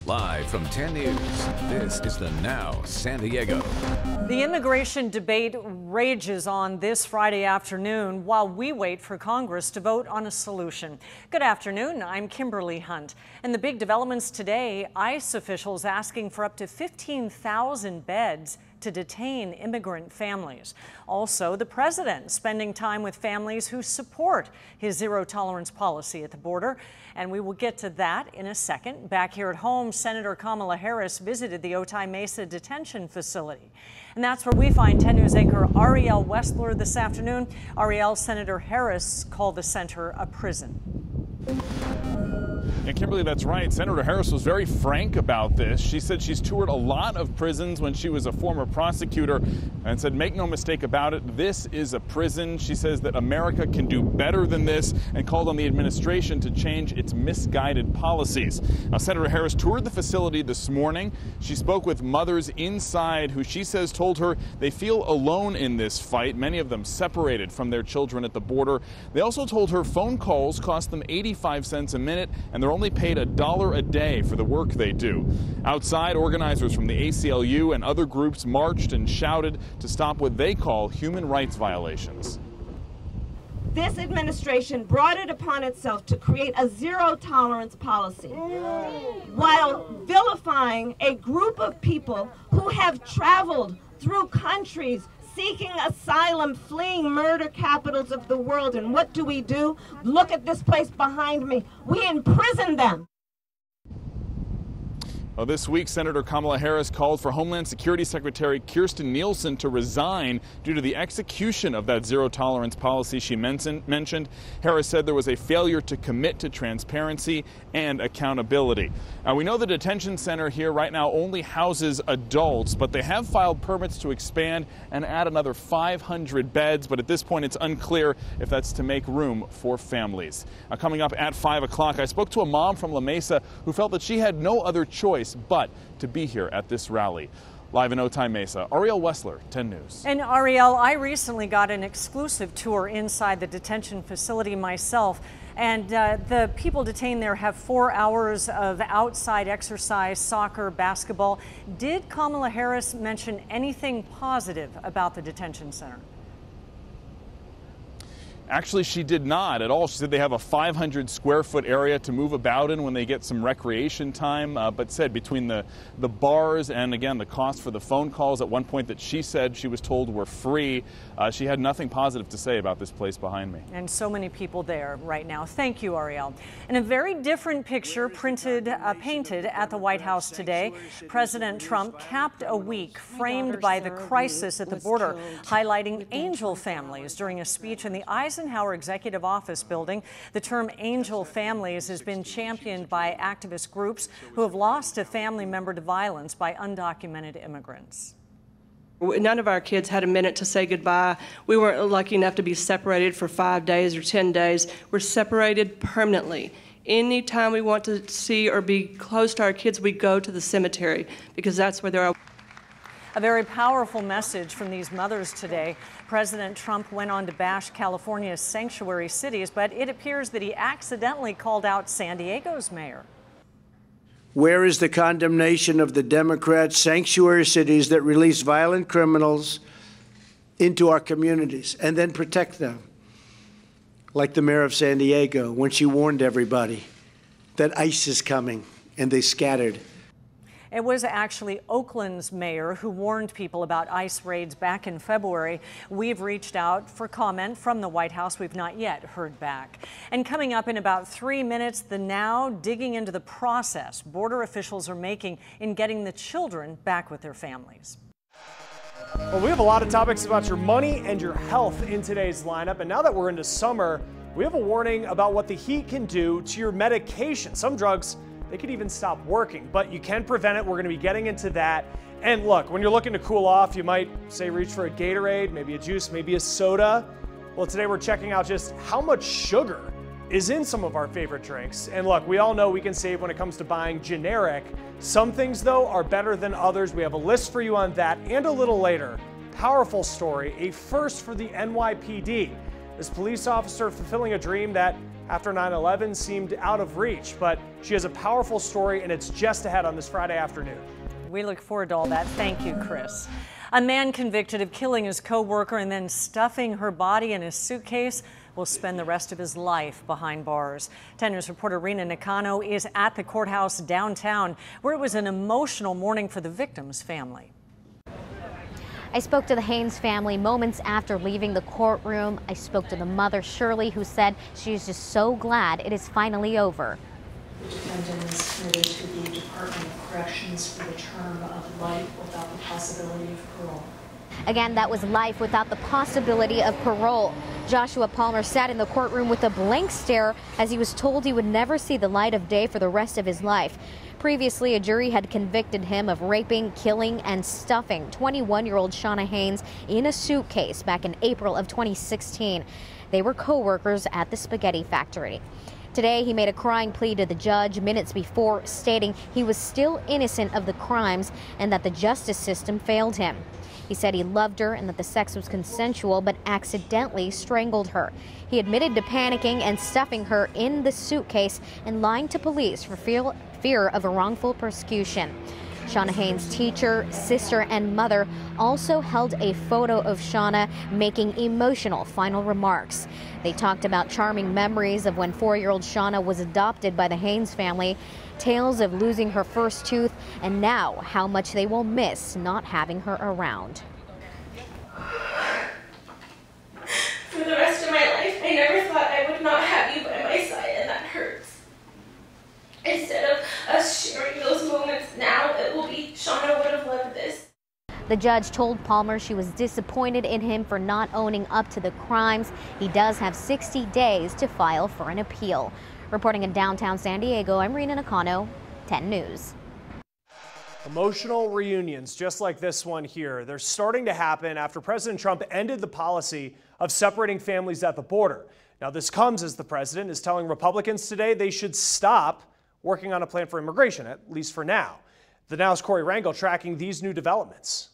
Live from 10 News, this is the Now San Diego. The immigration debate rages on this Friday afternoon while we wait for Congress to vote on a solution. Good afternoon, I'm Kimberly Hunt. And the big developments today, ICE officials asking for up to 15,000 beds to detain immigrant families. Also, the president spending time with families who support his zero-tolerance policy at the border. And we will get to that in a second. Back here at home, Senator Kamala Harris visited the Otay Mesa detention facility. And that's where we find 10 News anchor Ariel Westler this afternoon. Ariel, Senator Harris called the center a prison. And Kimberly, that's right. Senator Harris was very frank about this. She said she's toured a lot of prisons when she was a former prosecutor and said, make no mistake about it, this is a prison. She says that America can do better than this and called on the administration to change its misguided policies. Now, Senator Harris toured the facility this morning. She spoke with mothers inside who she says told her they feel alone in this fight, many of them separated from their children at the border. They also told her phone calls cost them 85 cents a minute and they're only paid $1 a day for the work they do. Outside, organizers from the ACLU and other groups marched and shouted to stop what they call human rights violations. This administration brought it upon itself to create a zero-tolerance policy while vilifying a group of people who have traveled through countries seeking asylum, fleeing murder capitals of the world. And what do? Look at this place behind me. We imprison them. Well, this week, Senator Kamala Harris called for Homeland Security Secretary Kirstjen Nielsen to resign due to the execution of that zero-tolerance policy she mentioned. Harris said there was a failure to commit to transparency and accountability. Now, we know the detention center here right now only houses adults, but they have filed permits to expand and add another 500 beds. But at this point, it's unclear if that's to make room for families. Now, coming up at 5 o'clock, I spoke to a mom from La Mesa who felt that she had no other choice but to be here at this rally. Live in Otay Mesa, Ariel Westler, 10 News. And Ariel, I recently got an exclusive tour inside the detention facility myself. And the people detained there have 4 hours of outside exercise, soccer, basketball. Did Kamala Harris mention anything positive about the detention center? Actually, she did not at all. She said they have a 500 square foot area to move about in when they get some recreation time, but said between the bars and, again, the cost for the phone calls at one point that she said she was told were free, she had nothing positive to say about this place behind me. And so many people there right now. Thank you, Ariel. And a very different picture painted at the White House today. President Trump capped a week framed by the crisis at the border, highlighting angel families during a speech in the Eisenhower Executive Office building. The term angel families has been championed by activist groups who have lost a family member to violence by undocumented immigrants. None of our kids had a minute to say goodbye. We weren't lucky enough to be separated for 5 days or 10 days. We're separated permanently. Anytime we want to see or be close to our kids, we go to the cemetery because that's where they are. A very powerful message from these mothers today. President Trump went on to bash California's sanctuary cities, but it appears that he accidentally called out San Diego's mayor. Where is the condemnation of the Democrat sanctuary cities that release violent criminals into our communities and then protect them? Like the mayor of San Diego, when she warned everybody that ICE is coming and they scattered. It was actually Oakland's mayor who warned people about ICE raids back in February. We've reached out for comment from the White House. We've not yet heard back. And coming up in about 3 minutes, the Now digging into the process border officials are making in getting the children back with their families. Well, we have a lot of topics about your money and your health in today's lineup. And now that we're into summer, we have a warning about what the heat can do to your medication. Some drugs, they could even stop working, but you can prevent it. We're going to be getting into that. And look, when you're looking to cool off, you might say reach for a Gatorade, maybe a juice, maybe a soda. Well, today we're checking out just how much sugar is in some of our favorite drinks. And look, we all know we can save when it comes to buying generic. Some things, though, are better than others. We have a list for you on that. And a little later, powerful story, a first for the NYPD. This police officer fulfilling a dream that after 9/11 seemed out of reach, but she has a powerful story, and it's just ahead on this Friday afternoon. We look forward to all that. Thank you, Chris. A man convicted of killing his co-worker and then stuffing her body in his suitcase will spend the rest of his life behind bars. 10 News reporter Rena Nakano is at the courthouse downtown, where it was an emotional morning for the victim's family. I spoke to the Haynes family moments after leaving the courtroom. I spoke to the mother, Shirley, who said she is just so glad it is finally over. The defendant is committed to the Department of Corrections for the term of life without the possibility of parole. Again, that was life without the possibility of parole. Joshua Palmer sat in the courtroom with a blank stare as he was told he would never see the light of day for the rest of his life. Previously, a jury had convicted him of raping, killing, and stuffing 21-year-old Shauna Haynes in a suitcase back in April of 2016. They were co-workers at the spaghetti factory. Today, he made a crying plea to the judge minutes before, stating he was still innocent of the crimes and that the justice system failed him. He said he loved her and that the sex was consensual, but accidentally strangled her. He admitted to panicking and stuffing her in the suitcase and lying to police for fear of a wrongful prosecution. Shauna Haynes' teacher, sister, and mother also held a photo of Shauna making emotional final remarks. They talked about charming memories of when 4-year-old Shauna was adopted by the Haynes family, tales of losing her first tooth, and now how much they will miss not having her around. For the rest of my life, I never thought I would not have you by my side, and that hurts. Instead of us sharing those moments now, it will be Shauna would have loved this. The judge told Palmer she was disappointed in him for not owning up to the crimes. He does have 60 days to file for an appeal. Reporting in downtown San Diego, I'm Rena Nakano, 10 News. Emotional reunions just like this one here. They're starting to happen after President Trump ended the policy of separating families at the border. Now, this comes as the president is telling Republicans today they should stop working on a plan for immigration, at least for now. The Now's Corey Rangel tracking these new developments.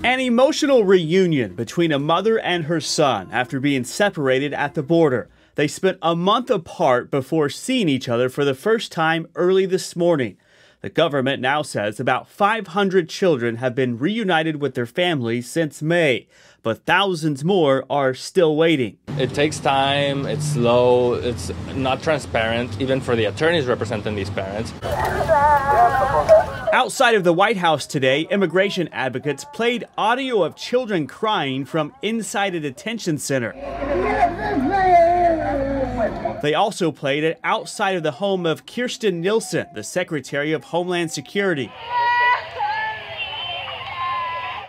An emotional reunion between a mother and her son after being separated at the border. They spent a month apart before seeing each other for the first time early this morning. The government now says about 500 children have been reunited with their families since May, but thousands more are still waiting. It takes time, it's slow, it's not transparent, even for the attorneys representing these parents. Outside of the White House today, immigration advocates played audio of children crying from inside a detention center. They also played it outside of the home of Kirstjen Nielsen, the Secretary of Homeland Security.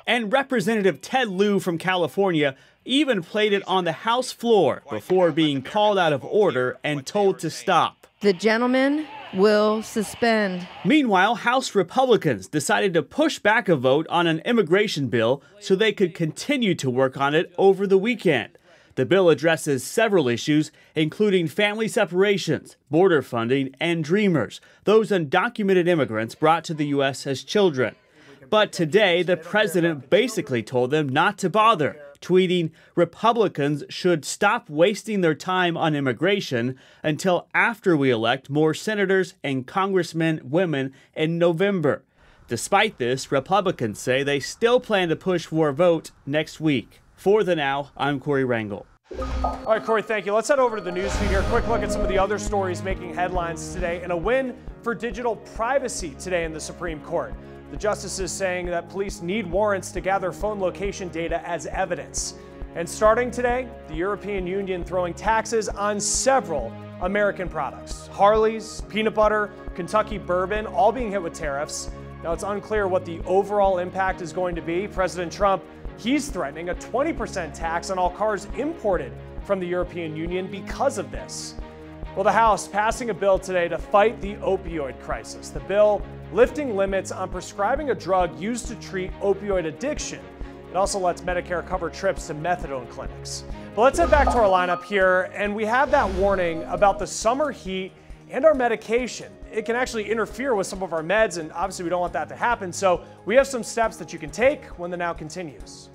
And Representative Ted Lieu from California even played it on the House floor before being called out of order and told to stop. The gentleman will suspend. Meanwhile, House Republicans decided to push back a vote on an immigration bill so they could continue to work on it over the weekend. The bill addresses several issues, including family separations, border funding, and Dreamers, those undocumented immigrants brought to the U.S. as children. But today, the president basically told them not to bother, tweeting, "Republicans should stop wasting their time on immigration until after we elect more senators and congressmen women in November." Despite this, Republicans say they still plan to push for a vote next week. For the Now, I'm Corey Rangel. All right, Corey, thank you. Let's head over to the newsfeed here. Quick look at some of the other stories making headlines today, and a win for digital privacy today in the Supreme Court. The justices saying that police need warrants to gather phone location data as evidence. And starting today, the European Union throwing taxes on several American products. Harley's, peanut butter, Kentucky bourbon, all being hit with tariffs. Now, it's unclear what the overall impact is going to be. President Trump, he's threatening a 20% tax on all cars imported from the European Union because of this. Well, the House passing a bill today to fight the opioid crisis. The bill lifting limits on prescribing a drug used to treat opioid addiction. It also lets Medicare cover trips to methadone clinics. But let's head back to our lineup here, and we have that warning about the summer heat and our medication. it can actually interfere with some of our meds, and obviously we don't want that to happen. So we have some steps that you can take when the Now continues.